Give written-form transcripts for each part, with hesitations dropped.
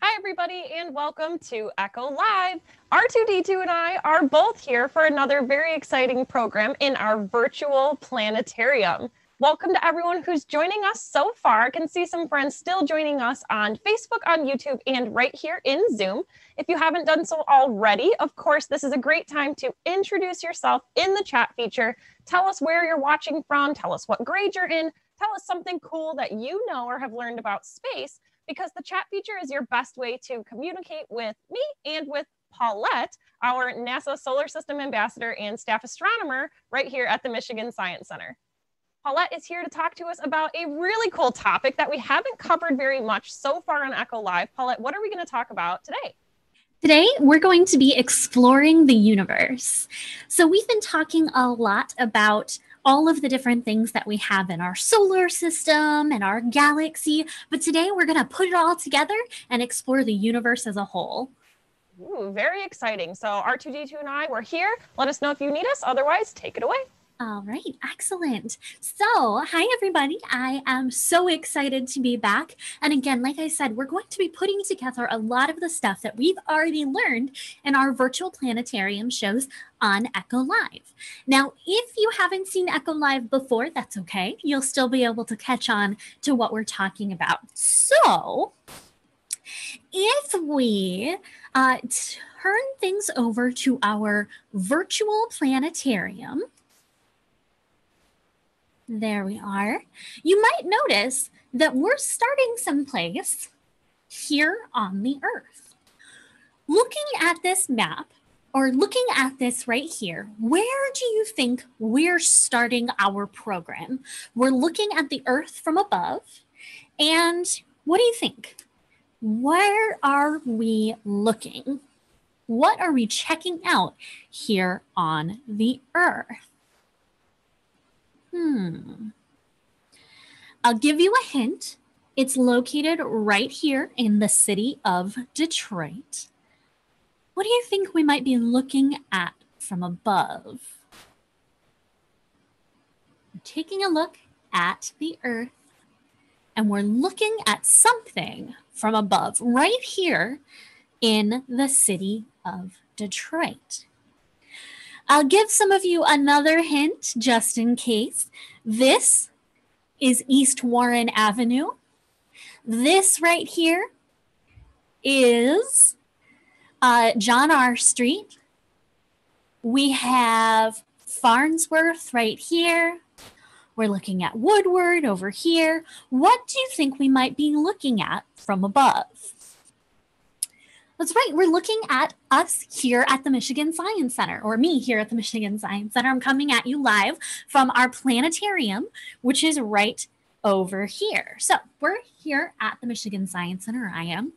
Hi, everybody, and welcome to Echo Live. R2D2 and I are both here for another very exciting program in our virtual planetarium. Welcome to everyone who's joining us so far. I can see some friends still joining us on Facebook, on YouTube, and right here in Zoom. If you haven't done so already, of course, this is a great time to introduce yourself in the chat feature. Tell us where you're watching from, tell us what grade you're in, tell us something cool that you know or have learned about space, because the chat feature is your best way to communicate with me and with Paulette, our NASA Solar System Ambassador and staff astronomer right here at the Michigan Science Center. Paulette is here to talk to us about a really cool topic that we haven't covered very much so far on Echo Live. Paulette, what are we going to talk about today? Today, we're going to be exploring the universe. So we've been talking a lot about all of the different things that we have in our solar system and our galaxy, but today we're going to put it all together and explore the universe as a whole. Ooh, very exciting. So R2D2 and I, we're here. Let us know if you need us. Otherwise, take it away. All right, excellent. So, hi everybody. I am so excited to be back. And again, like I said, we're going to be putting together a lot of the stuff that we've already learned in our virtual planetarium shows on Echo Live. Now, if you haven't seen Echo Live before, that's okay. You'll still be able to catch on to what we're talking about. So, if we turn things over to our virtual planetarium, there we are. You might notice that we're starting someplace here on the Earth. Looking at this map, or looking at this right here, where do you think we're starting our program? We're looking at the Earth from above, and what do you think? Where are we looking? What are we checking out here on the Earth? I'll give you a hint. It's located right here in the city of Detroit. What do you think we might be looking at from above? We're taking a look at the Earth, and we're looking at something from above right here in the city of Detroit. I'll give some of you another hint just in case. This is East Warren Avenue. This right here is John R. Street. We have Farnsworth right here. We're looking at Woodward over here. What do you think we might be looking at from above? That's right, we're looking at us here at the Michigan Science Center, or me here at the Michigan Science Center. I'm coming at you live from our planetarium, which is right over here. So we're here at the Michigan Science Center, I am,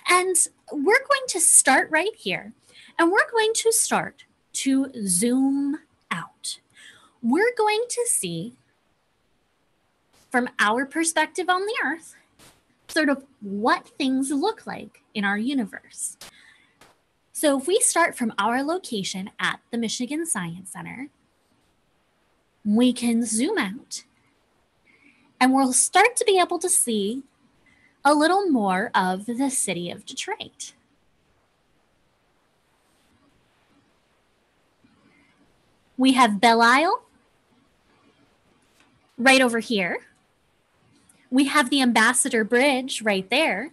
and we're going to start right here, and we're going to start to zoom out. We're going to see, from our perspective on the Earth, sort of what things look like in our universe. So if we start from our location at the Michigan Science Center, we can zoom out and we'll start to be able to see a little more of the city of Detroit. We have Belle Isle right over here. We have the Ambassador Bridge right there.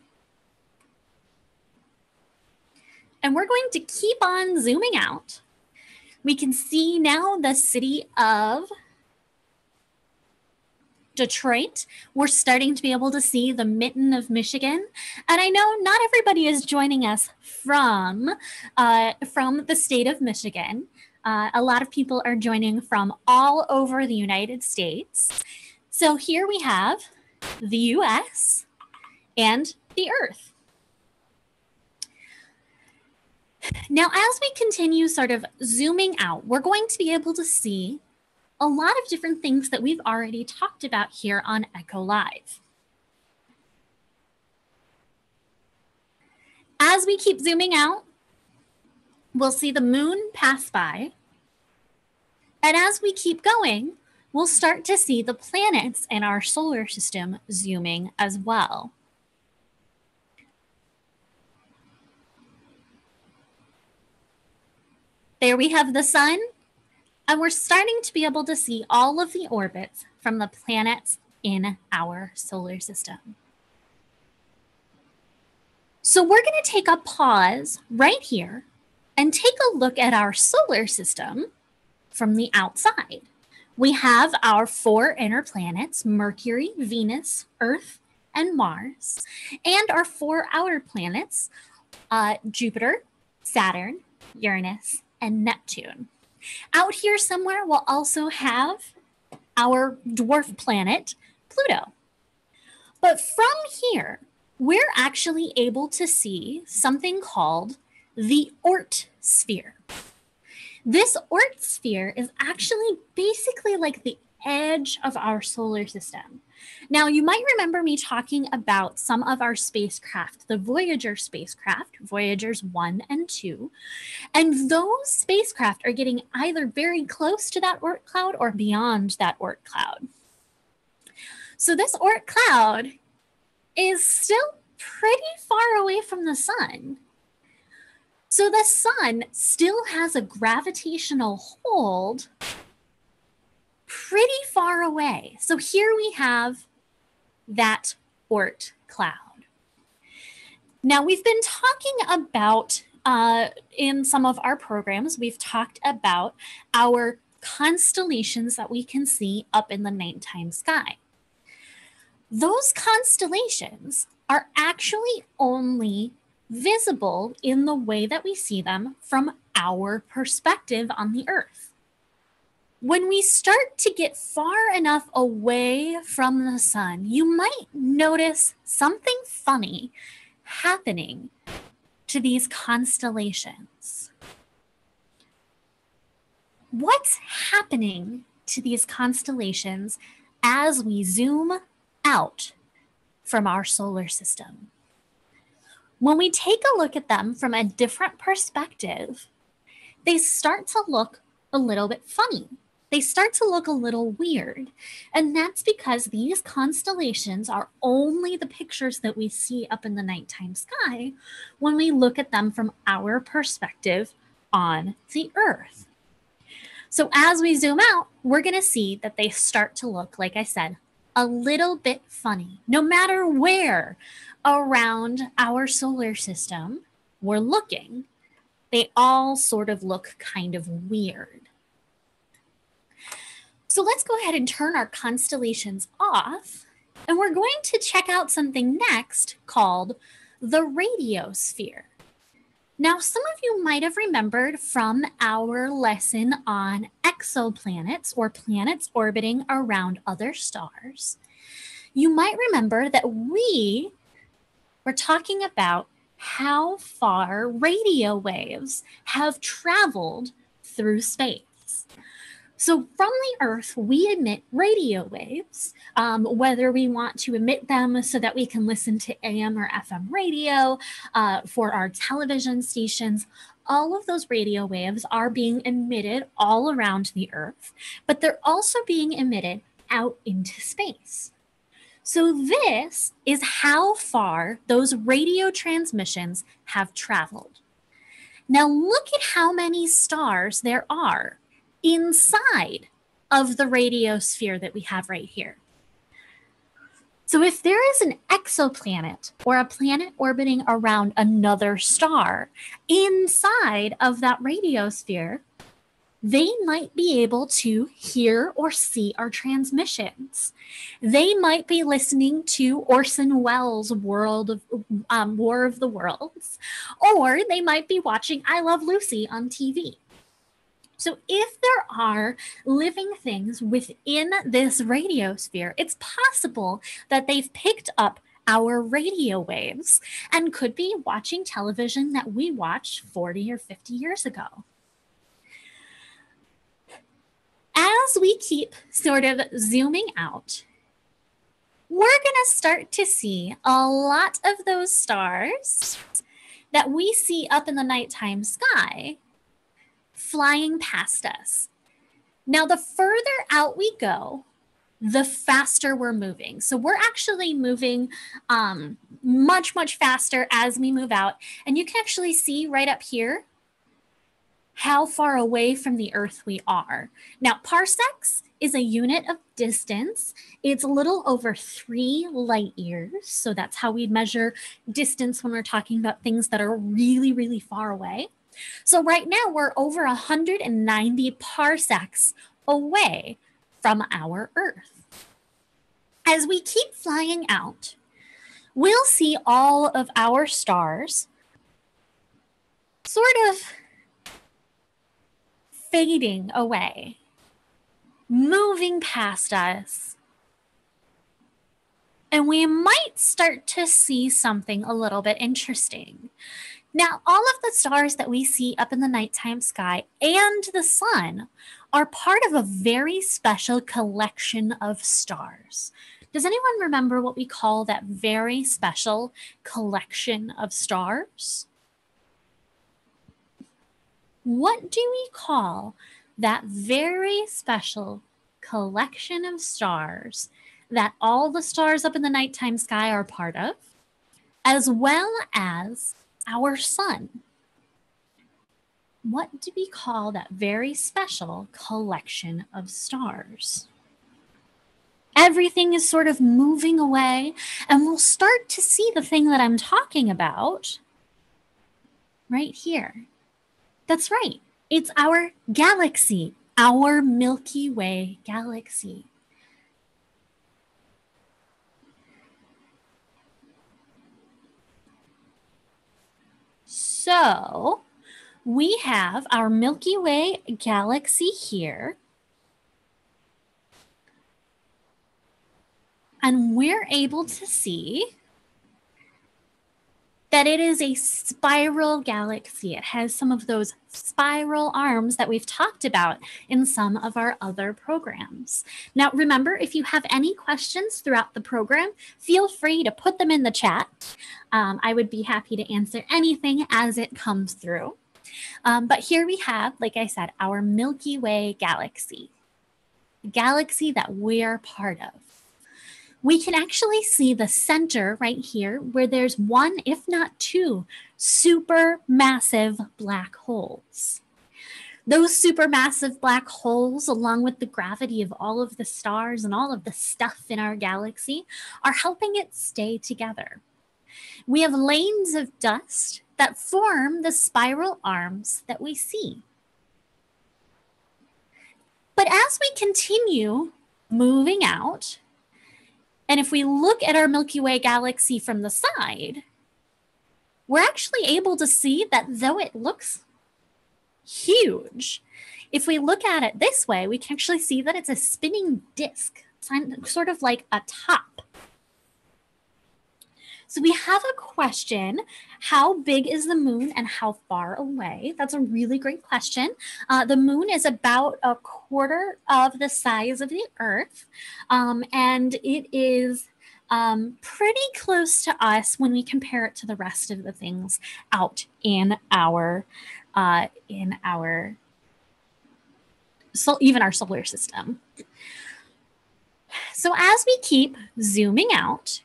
And we're going to keep on zooming out. We can see now the city of Detroit. We're starting to be able to see the mitten of Michigan. And I know not everybody is joining us from the state of Michigan. A lot of people are joining from all over the United States. So here we have the US and the Earth. Now, as we continue sort of zooming out, we're going to be able to see a lot of different things that we've already talked about here on Echo Live. As we keep zooming out, we'll see the moon pass by. And as we keep going, we'll start to see the planets in our solar system zooming as well. There we have the sun, and we're starting to be able to see all of the orbits from the planets in our solar system. So we're going to take a pause right here and take a look at our solar system from the outside. We have our 4 inner planets, Mercury, Venus, Earth, and Mars, and our 4 outer planets, Jupiter, Saturn, Uranus, and Neptune. Out here somewhere, we'll also have our dwarf planet, Pluto. But from here, we're actually able to see something called the Oort sphere. This Oort sphere is actually basically like the edge of our solar system. Now, you might remember me talking about some of our spacecraft, the Voyager spacecraft, Voyagers 1 and 2, and those spacecraft are getting either very close to that Oort cloud or beyond that Oort cloud. So this Oort cloud is still pretty far away from the sun. So the sun still has a gravitational hold pretty far away. So here we have that Oort cloud. Now, we've been talking about, in some of our programs, we've talked about our constellations that we can see up in the nighttime sky. Those constellations are actually only visible in the way that we see them from our perspective on the Earth. When we start to get far enough away from the sun, you might notice something funny happening to these constellations. What's happening to these constellations as we zoom out from our solar system? When we take a look at them from a different perspective, they start to look a little bit funny. They start to look a little weird. And that's because these constellations are only the pictures that we see up in the nighttime sky when we look at them from our perspective on the Earth. So as we zoom out, we're going to see that they start to look, like I said, a little bit funny. No matter where around our solar system we're looking, they all sort of look kind of weird. So let's go ahead and turn our constellations off, and we're going to check out something next called the radiosphere. Now, some of you might have remembered from our lesson on exoplanets, or planets orbiting around other stars. You might remember that we were talking about how far radio waves have traveled through space. So from the Earth, we emit radio waves, whether we want to emit them so that we can listen to AM or FM radio for our television stations. All of those radio waves are being emitted all around the Earth, but they're also being emitted out into space. So this is how far those radio transmissions have traveled. Now look at how many stars there are inside of the radiosphere that we have right here. So if there is an exoplanet or a planet orbiting around another star inside of that radiosphere, they might be able to hear or see our transmissions. They might be listening to Orson Welles' War of the Worlds, or they might be watching I Love Lucy on TV. So if there are living things within this radiosphere, it's possible that they've picked up our radio waves and could be watching television that we watched 40 or 50 years ago. As we keep sort of zooming out, we're going to start to see a lot of those stars that we see up in the nighttime sky flying past us. Now, the further out we go, the faster we're moving. So we're actually moving much, much faster as we move out. And you can actually see right up here how far away from the Earth we are. Now, parsecs is a unit of distance. It's a little over 3 light years. So that's how we measure distance when we're talking about things that are really, really far away. So right now we're over 190 parsecs away from our Earth. As we keep flying out, we'll see all of our stars sort of fading away, moving past us. And we might start to see something a little bit interesting. Now, all of the stars that we see up in the nighttime sky and the sun are part of a very special collection of stars. Does anyone remember what we call that very special collection of stars? What do we call that very special collection of stars that all the stars up in the nighttime sky are part of, as well as our sun? What do we call that very special collection of stars? Everything is sort of moving away, and we'll start to see the thing that I'm talking about right here. That's right. It's our galaxy, our Milky Way Galaxy. So we have our Milky Way Galaxy here. And we're able to see that it is a spiral galaxy. It has some of those spiral arms that we've talked about in some of our other programs. Now, remember, if you have any questions throughout the program, feel free to put them in the chat. I would be happy to answer anything as it comes through. But here we have, like I said, our Milky Way Galaxy, the galaxy that we're part of. We can actually see the center right here where there's one, if not two, supermassive black holes. Those supermassive black holes, along with the gravity of all of the stars and all of the stuff in our galaxy, are helping it stay together. We have lanes of dust that form the spiral arms that we see. But as we continue moving out, and if we look at our Milky Way Galaxy from the side, we're actually able to see that though it looks huge, if we look at it this way, we can actually see that it's a spinning disk, sort of like a top. So we have a question: how big is the moon and how far away? That's a really great question. The moon is about a quarter of the size of the Earth, and it is pretty close to us when we compare it to the rest of the things out in our even our solar system. So as we keep zooming out,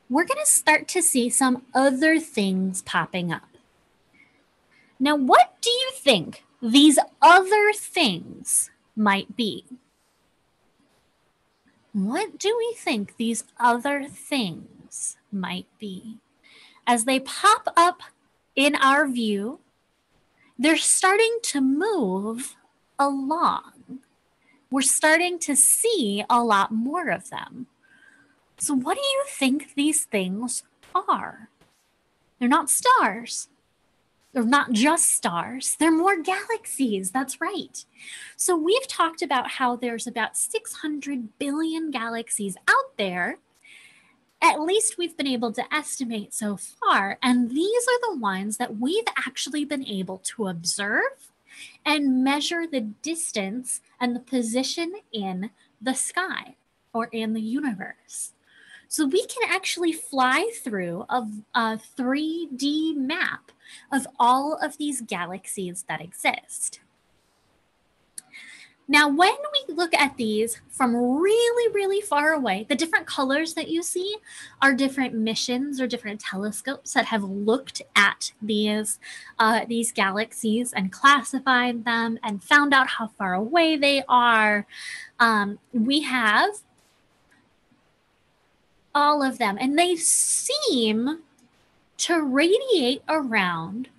we're going to start to see some other things popping up. Now, what do you think these other things might be? What do we think these other things might be? As they pop up in our view, they're starting to move along. We're starting to see a lot more of them. So what do you think these things are? They're not stars. They're not just stars. They're more galaxies. That's right. So we've talked about how there's about 600 billion galaxies out there. At least we've been able to estimate so far. And these are the ones that we've actually been able to observe and measure the distance and the position in the sky or in the universe. So we can actually fly through a 3D map of all of these galaxies that exist. Now, when we look at these from really, really far away, the different colors that you see are different missions or different telescopes that have looked at these galaxies and classified them and found out how far away they are. We have all of them, and they seem to radiate around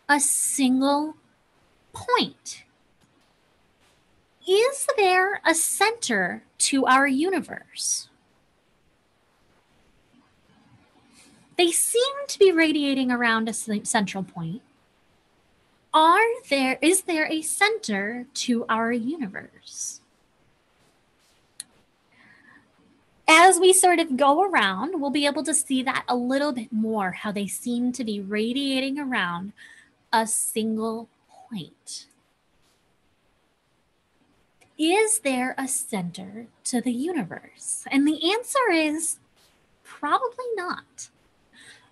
a single point. Is there a center to our universe? They seem to be radiating around a central point. Is there a center to our universe? As we sort of go around, we'll be able to see that a little bit more, how they seem to be radiating around a single point. Is there a center to the universe? And the answer is probably not.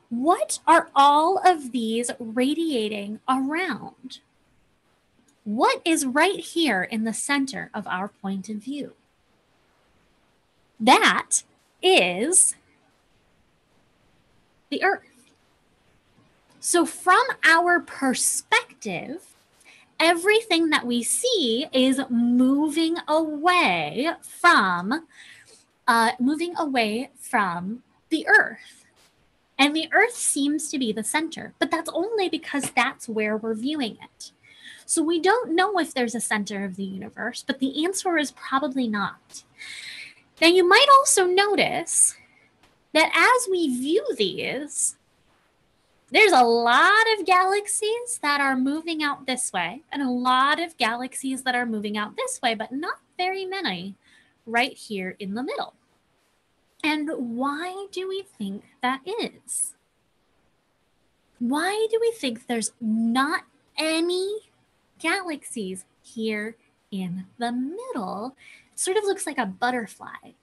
What are all of these radiating around? What is right here in the center of our point of view? That is the Earth. So from our perspective, everything that we see is moving away from the Earth. And the Earth seems to be the center, but that's only because that's where we're viewing it. So we don't know if there's a center of the universe, but the answer is probably not. Now you might also notice that as we view these, there's a lot of galaxies that are moving out this way and a lot of galaxies that are moving out this way, but not very many right here in the middle. And why do we think that is? Why do we think there's not any galaxies here in the middle? It sort of looks like a butterfly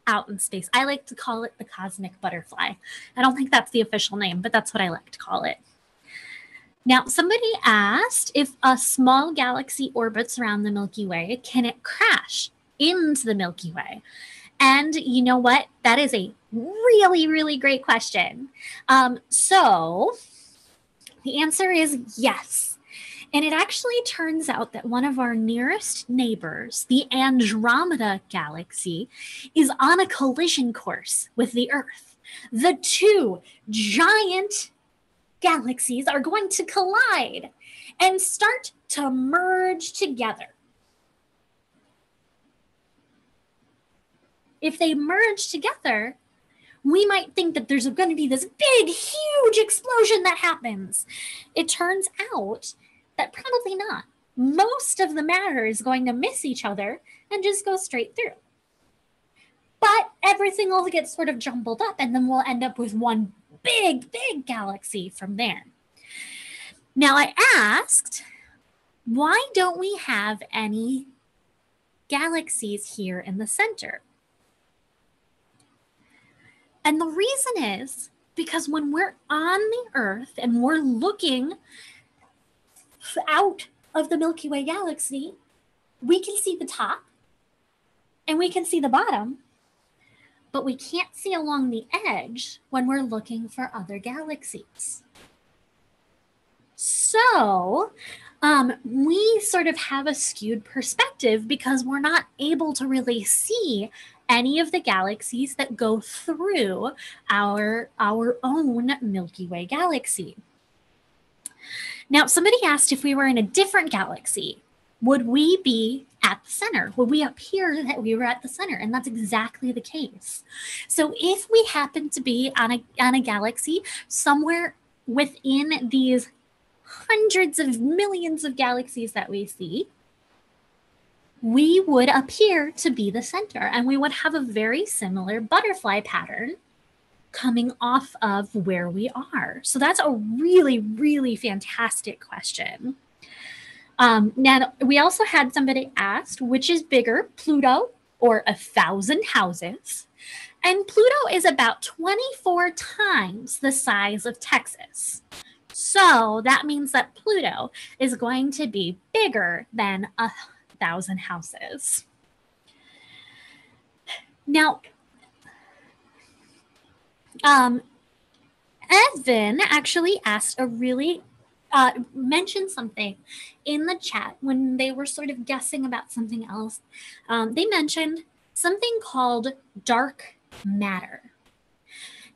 out in space. I like to call it the cosmic butterfly. I don't think that's the official name, but that's what I like to call it. Now, somebody asked, if a small galaxy orbits around the Milky Way, can it crash into the Milky Way? And you know what? That is a really, really great question. So the answer is yes. And it actually turns out that one of our nearest neighbors, the Andromeda Galaxy, is on a collision course with the Earth. The two giant galaxies are going to collide and start to merge together. If they merge together, we might think that there's going to be this big, huge explosion that happens. It turns out that probably not. Most of the matter is going to miss each other and just go straight through. But everything will get sort of jumbled up, and then we'll end up with one big, big galaxy from there. Now, I asked, why don't we have any galaxies here in the center? And the reason is because when we're on the Earth and we're looking out of the Milky Way Galaxy, we can see the top and we can see the bottom, but we can't see along the edge when we're looking for other galaxies. So we sort of have a skewed perspective because we're not able to really see any of the galaxies that go through our own Milky Way Galaxy. Now, somebody asked if we were in a different galaxy, would we be at the center? Would we appear that we were at the center? And that's exactly the case. So if we happen to be on a galaxy somewhere within these hundreds of millions of galaxies that we see, we would appear to be the center, and we would have a very similar butterfly pattern coming off of where we are. So that's a really, really fantastic question. Now, we also had somebody asked, which is bigger, Pluto or 1,000 houses? And Pluto is about 24 times the size of Texas. So that means that Pluto is going to be bigger than 100,000 houses. Now, Evan actually asked mentioned something in the chat when they were sort of guessing about something else. They mentioned something called dark matter.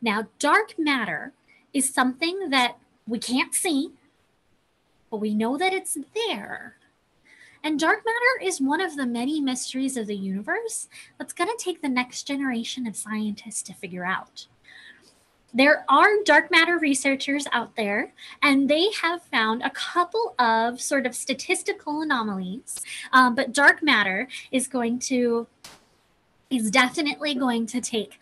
Now, dark matter is something that we can't see, but we know that it's there. And dark matter is one of the many mysteries of the universe that's going to take the next generation of scientists to figure out. There are dark matter researchers out there, and they have found a couple of sort of statistical anomalies, but dark matter is definitely going to take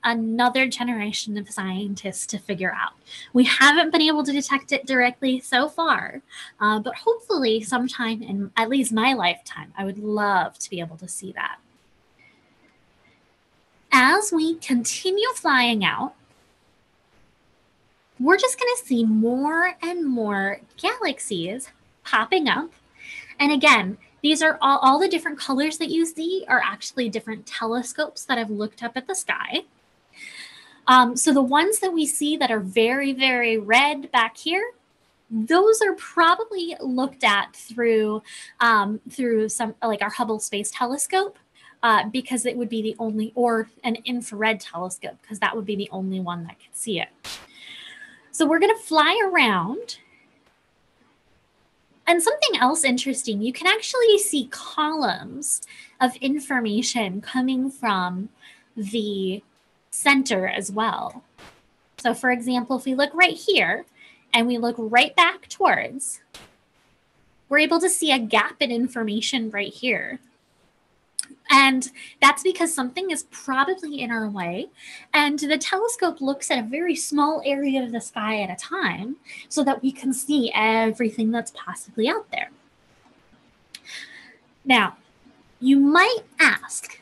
another generation of scientists to figure out. We haven't been able to detect it directly so far, but hopefully sometime in at least my lifetime, I would love to be able to see that. As we continue flying out, we're just going to see more and more galaxies popping up. And again, these are all the different colors that you see are actually different telescopes that have looked up at the sky. So the ones that we see that are very, very red back here, those are probably looked at through some like our Hubble Space Telescope, because it would be the only, or an infrared telescope, because that would be the only one that could see it. So we're going to fly around. And something else interesting, you can actually see columns of information coming from the center as well. So for example, if we look right here and we look right back towards, we're able to see a gap in information right here. And that's because something is probably in our way. And the telescope looks at a very small area of the sky at a time so that we can see everything that's possibly out there. Now, you might ask,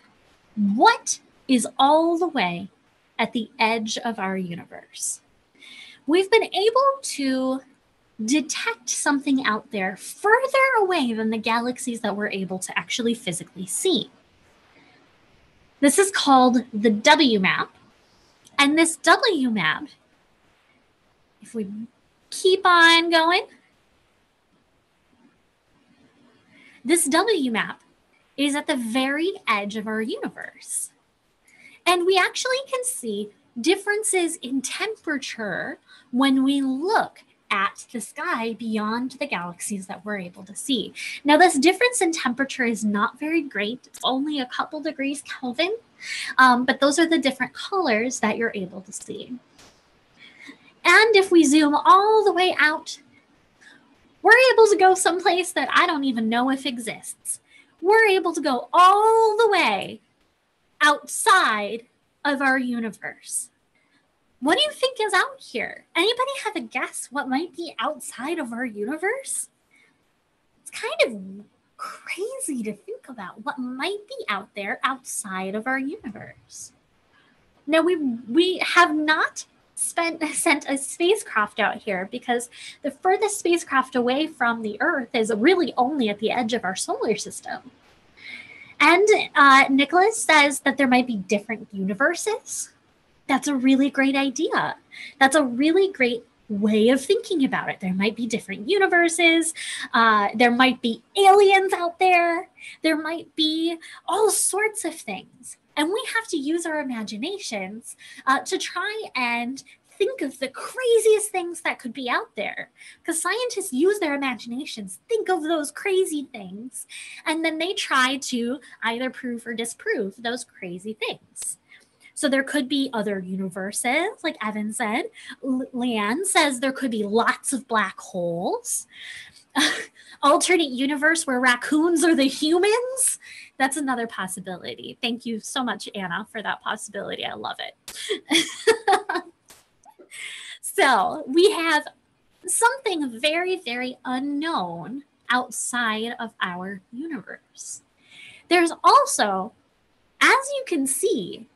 what is all the way at the edge of our universe? We've been able to detect something out there further away than the galaxies that we're able to actually physically see. This is called the W map. And this W map, if we keep on going, this W map is at the very edge of our universe. And we actually can see differences in temperature when we look at the sky beyond the galaxies that we're able to see. Now, this difference in temperature is not very great. It's only a couple degrees Kelvin, but those are the different colors that you're able to see. And if we zoom all the way out, we're able to go someplace that I don't even know if exists. We're able to go all the way outside of our universe. What do you think is out here? Anybody have a guess what might be outside of our universe? It's kind of crazy to think about what might be out there outside of our universe. Now, we have not sent a spacecraft out here because the furthest spacecraft away from the Earth is really only at the edge of our solar system. And Nicholas says that there might be different universes. That's a really great idea. That's a really great way of thinking about it. There might be different universes. There might be aliens out there. There might be all sorts of things. And we have to use our imaginations to try and think of the craziest things that could be out there. Because scientists use their imaginations, think of those crazy things, and then they try to either prove or disprove those crazy things. So there could be other universes, like Evan said. Leanne says there could be lots of black holes. Alternate universe where raccoons are the humans. That's another possibility. Thank you so much, Anna, for that possibility. I love it. So we have something very, very unknown outside of our universe. There's also, as you can see,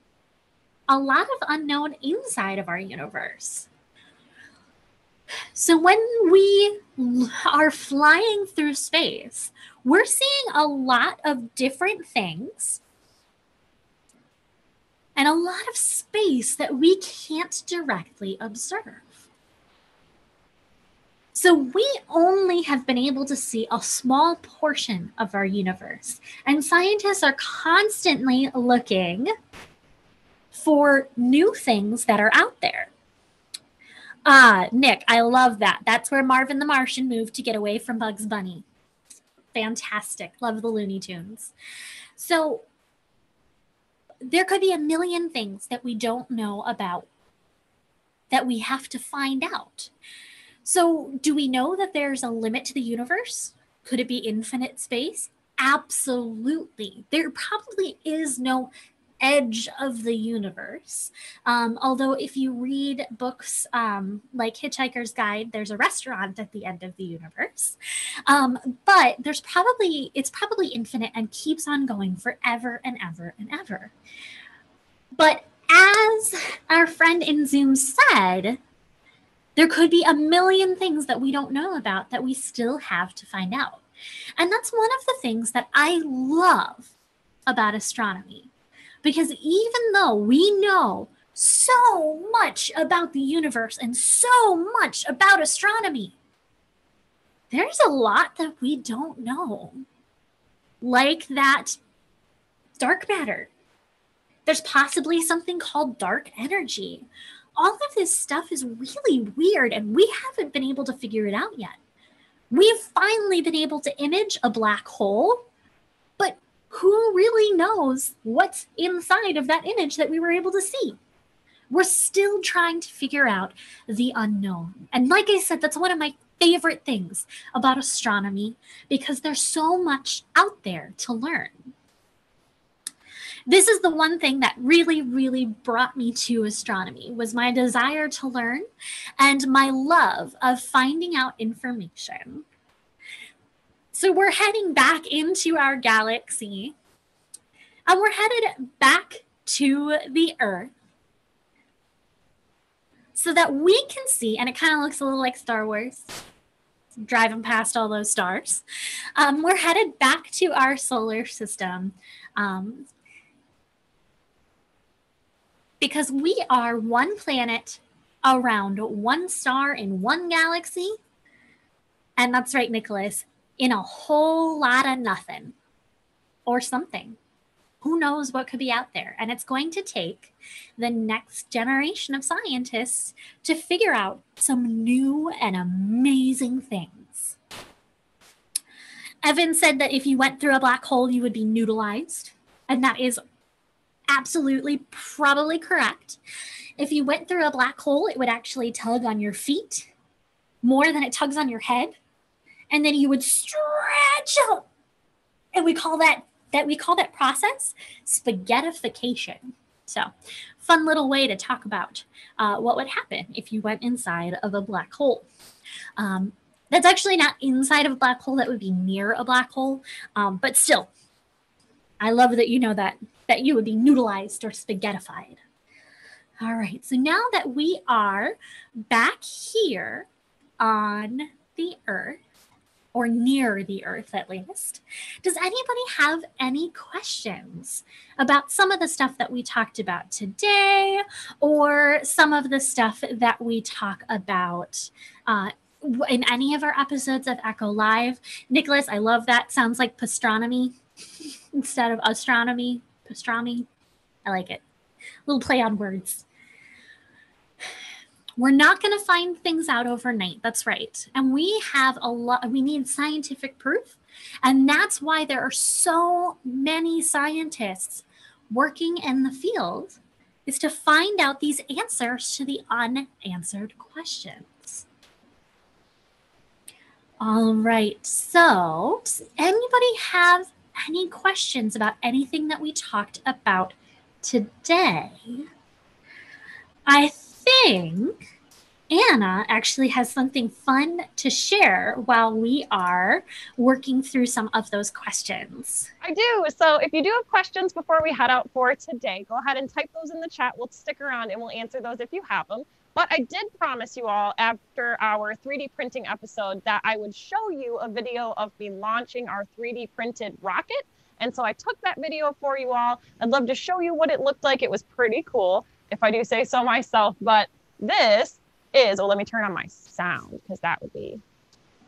a lot of unknown inside of our universe. So when we are flying through space, we're seeing a lot of different things and a lot of space that we can't directly observe. So we only have been able to see a small portion of our universe, and scientists are constantly looking for new things that are out there. Nick, I love that. That's where Marvin the Martian moved to get away from Bugs Bunny. Fantastic. Love the Looney Tunes. So there could be a million things that we don't know about that we have to find out. So do we know that there's a limit to the universe? Could it be infinite space? Absolutely. There probably is no edge of the universe. Although if you read books like Hitchhiker's Guide, there's a restaurant at the end of the universe. But it's probably infinite and keeps on going forever and ever and ever. But as our friend in Zoom said, there could be a million things that we don't know about that we still have to find out. And that's one of the things that I love about astronomy. Because even though we know so much about the universe and so much about astronomy, there's a lot that we don't know. Like that dark matter. There's possibly something called dark energy. All of this stuff is really weird, and we haven't been able to figure it out yet. We've finally been able to image a black hole, but who really knows what's inside of that image that we were able to see? We're still trying to figure out the unknown. And like I said, that's one of my favorite things about astronomy, because there's so much out there to learn. This is the one thing that really, really brought me to astronomy, was my desire to learn and my love of finding out information. So we're heading back into our galaxy, and we're headed back to the Earth so that we can see, and it kind of looks a little like Star Wars, driving past all those stars. We're headed back to our solar system. Because we are one planet around one star in one galaxy. And that's right, Nicholas, in a whole lot of nothing or something. Who knows what could be out there? And it's going to take the next generation of scientists to figure out some new and amazing things. Evan said that if you went through a black hole, you would be noodleized. And that is absolutely probably correct. If you went through a black hole, it would actually tug on your feet more than it tugs on your head. And then you would stretch out. And we call that process spaghettification. So, fun little way to talk about what would happen if you went inside of a black hole. That's actually not inside of a black hole. That would be near a black hole. But still, I love that you know that you would be noodleized or spaghettified. All right, so now that we are back here on the Earth, or near the Earth at least, does anybody have any questions about some of the stuff that we talked about today, or some of the stuff that we talk about in any of our episodes of Echo Live? Nicholas, I love that. Sounds like pastronomy instead of astronomy. Pastrami. I like it. Little play on words. We're not going to find things out overnight. That's right. And we need scientific proof. And that's why there are so many scientists working in the field, is to find out these answers to the unanswered questions. All right. So, does anybody have any questions about anything that we talked about today? I think Anna actually has something fun to share while we are working through some of those questions. I do. So if you do have questions before we head out for today, go ahead and type those in the chat. We'll stick around and we'll answer those if you have them. But I did promise you all after our 3D printing episode that I would show you a video of me launching our 3D printed rocket. And so I took that video for you all. I'd love to show you what it looked like. It was pretty cool, if I do say so myself. But this is, oh, let me turn on my sound because that would be,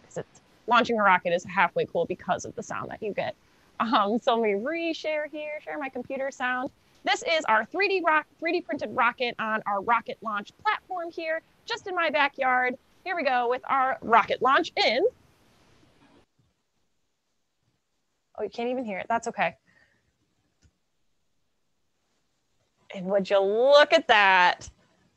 because launching a rocket is halfway cool because of the sound that you get. So let me reshare here, share my computer sound. This is our 3D printed rocket on our rocket launch platform here, just in my backyard. Here we go with our rocket launch in. Oh, you can't even hear it. That's okay. And would you look at that?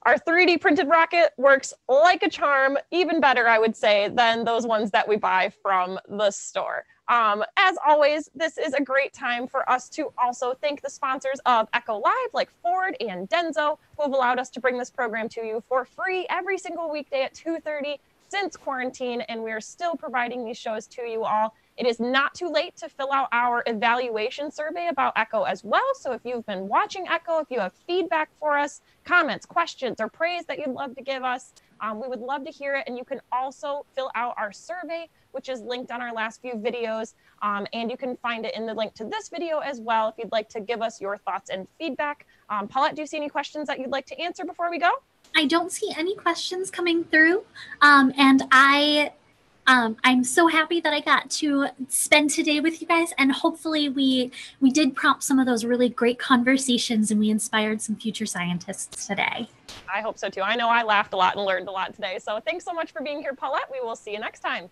Our 3D printed rocket works like a charm, even better, I would say, than those ones that we buy from the store. As always, this is a great time for us to also thank the sponsors of Echo Live, like Ford and Denso, who have allowed us to bring this program to you for free every single weekday at 2:30 since quarantine, and we're still providing these shows to you all. It is not too late to fill out our evaluation survey about Echo as well. So if you've been watching Echo, if you have feedback for us, comments, questions, or praise that you'd love to give us, we would love to hear it. And you can also fill out our survey, which is linked on our last few videos. And you can find it in the link to this video as well if you'd like to give us your thoughts and feedback. Paulette, do you see any questions that you'd like to answer before we go? I don't see any questions coming through. And I'm so happy that I got to spend today with you guys, and hopefully we did prompt some of those really great conversations and we inspired some future scientists today. I hope so too. I know I laughed a lot and learned a lot today. So thanks so much for being here, Paulette. We will see you next time.